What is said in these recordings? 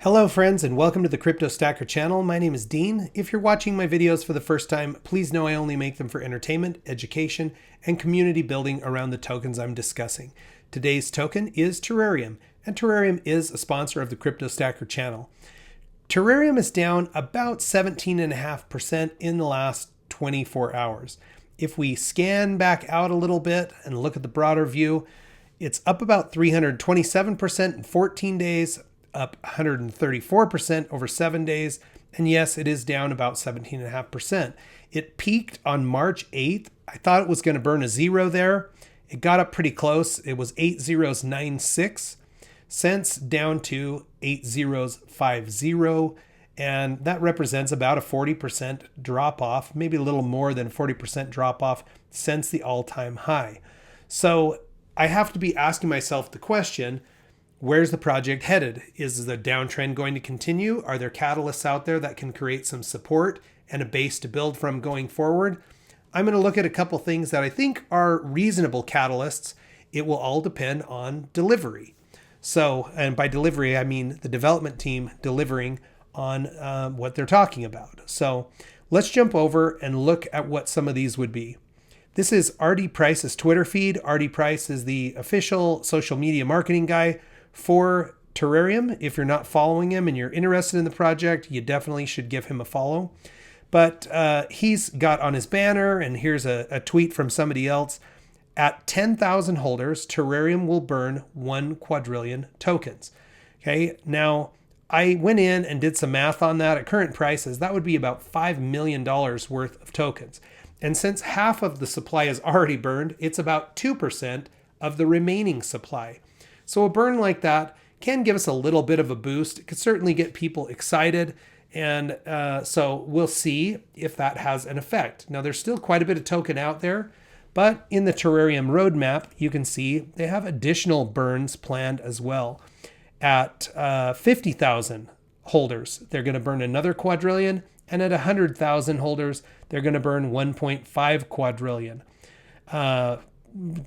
Hello friends and welcome to the Crypto Stacker channel. My name is Dean. If you're watching my videos for the first time, please know I only make them for entertainment, education, and community building around the tokens I'm discussing. Today's token is Terrarium, and Terrarium is a sponsor of the Crypto Stacker channel. Terrarium is down about 17.5% in the last 24 hours. If we scan back out a little bit and look at the broader view, it's up about 327% in 14 days, up 134% over 7 days. And yes, it is down about 17.5%. It peaked on March 8th. I thought it was going to burn a zero there. It got up pretty close. It was 8096 cents down to 8050. And that represents about a 40% drop off, maybe a little more than 40% drop off since the all-time high. So I have to be asking myself the question, where's the project headed? Is the downtrend going to continue? Are there catalysts out there that can create some support and a base to build from going forward? I'm going to look at a couple things that I think are reasonable catalysts. It will all depend on delivery. So, and by delivery, I mean the development team delivering on what they're talking about. So let's jump over and look at what some of these would be. This is RD Price's Twitter feed. RD Price is the official social media marketing guy for Terrarium. If you're not following him and you're interested in the project, you definitely should give him a follow. But he's got on his banner, and here's a tweet from somebody else, at 10,000 holders, Terrarium will burn 1 quadrillion tokens. Okay, now I went in and did some math on that. At current prices, that would be about $5 million worth of tokens. And since half of the supply is already burned, it's about 2% of the remaining supply. So a burn like that can give us a little bit of a boost. It could certainly get people excited. And so we'll see if that has an effect. Now, there's still quite a bit of token out there, but in the Terrarium roadmap, you can see they have additional burns planned as well. At 50,000 holders, they're going to burn another quadrillion. And at 100,000 holders, they're going to burn 1.5 quadrillion.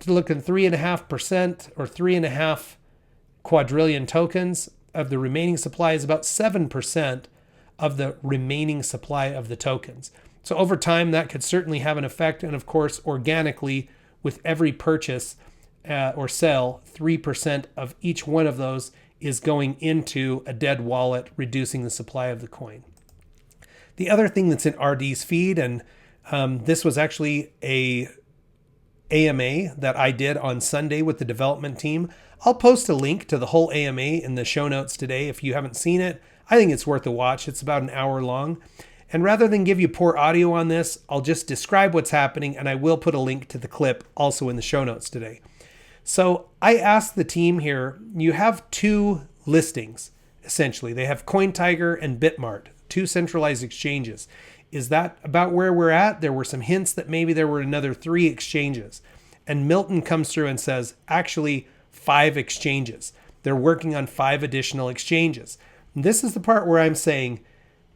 Looking 3.5% or 3.5 quadrillion tokens of the remaining supply is about 7% of the remaining supply of the tokens. So over time, that could certainly have an effect. And of course, organically, with every purchase or sell, 3% of each one of those is going into a dead wallet, reducing the supply of the coin. The other thing that's in RD's feed, and this was actually a AMA that I did on Sunday with the development team. I'll post a link to the whole AMA in the show notes today if you haven't seen it. I think it's worth a watch. It's about an hour long. And rather than give you poor audio on this, I'll just describe what's happening, and I will put a link to the clip also in the show notes today. So I asked the team here, you have two listings, essentially. They have CoinTiger and Bitmart, two centralized exchanges. Is that about where we're at? There were some hints that maybe there were another 3 exchanges. And Milton comes through and says, actually 5 exchanges. They're working on 5 additional exchanges. And this is the part where I'm saying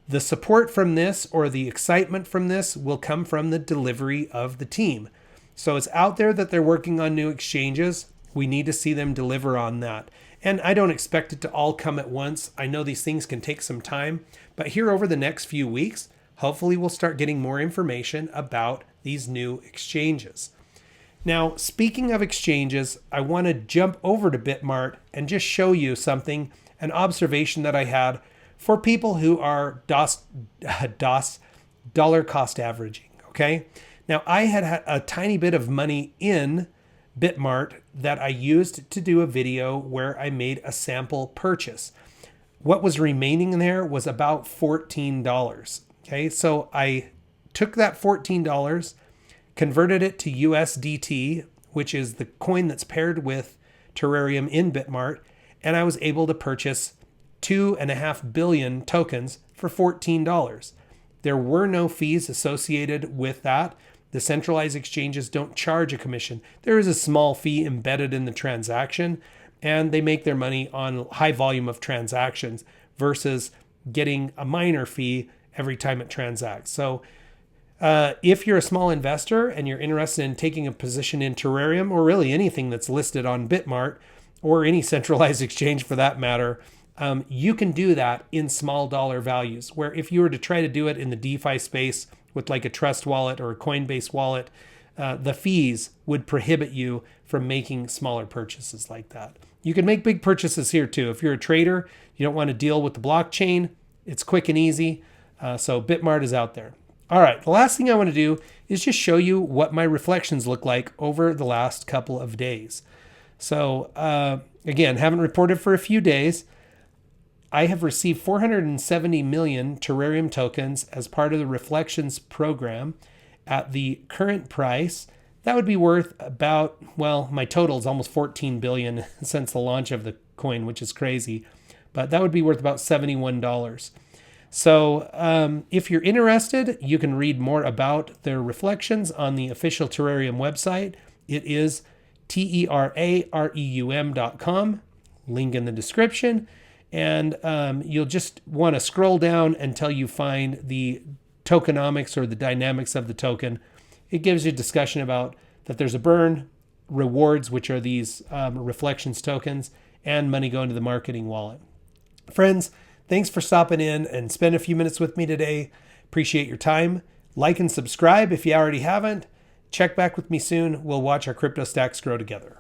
the support from this or the excitement from this will come from the delivery of the team. So it's out there that they're working on new exchanges. We need to see them deliver on that. And I don't expect it to all come at once. I know these things can take some time, but here over the next few weeks, hopefully we'll start getting more information about these new exchanges. Now, speaking of exchanges, I want to jump over to Bitmart and just show you something, an observation that I had for people who are DOS dollar cost averaging, okay? Now, I had a tiny bit of money in Bitmart that I used to do a video where I made a sample purchase. What was remaining there was about $14. Okay, so I took that $14, converted it to USDT, which is the coin that's paired with Terrarium in Bitmart, and I was able to purchase 2.5 billion tokens for $14. There were no fees associated with that. The centralized exchanges don't charge a commission. There is a small fee embedded in the transaction, and they make their money on high volume of transactions versus getting a minor fee every time it transacts. So if you're a small investor and you're interested in taking a position in Terrarium or really anything that's listed on Bitmart or any centralized exchange for that matter, You can do that in small dollar values, where if you were to try to do it in the DeFi space with like a Trust wallet or a Coinbase wallet, the fees would prohibit you from making smaller purchases like that. You can make big purchases here too. If you're a trader, you don't want to deal with the blockchain, it's quick and easy. So Bitmart is out there. All right, the last thing I want to do is just show you what my reflections look like over the last couple of days. So again, haven't reported for a few days. I have received 470 million Terrarium tokens as part of the Reflections program. At the current price, that would be worth about, well, my total is almost 14 billion since the launch of the coin, which is crazy, but that would be worth about $71. So if you're interested, you can read more about their reflections on the official Terrarium website. It is Terareum.com, link in the description. And you'll just want to scroll down until you find the tokenomics or the dynamics of the token. It gives you a discussion about that there's a burn, rewards, which are these reflections tokens, and money going to the marketing wallet. Friends, thanks for stopping in and spend a few minutes with me today. Appreciate your time. Like and subscribe if you already haven't. Check back with me soon. We'll watch our crypto stacks grow together.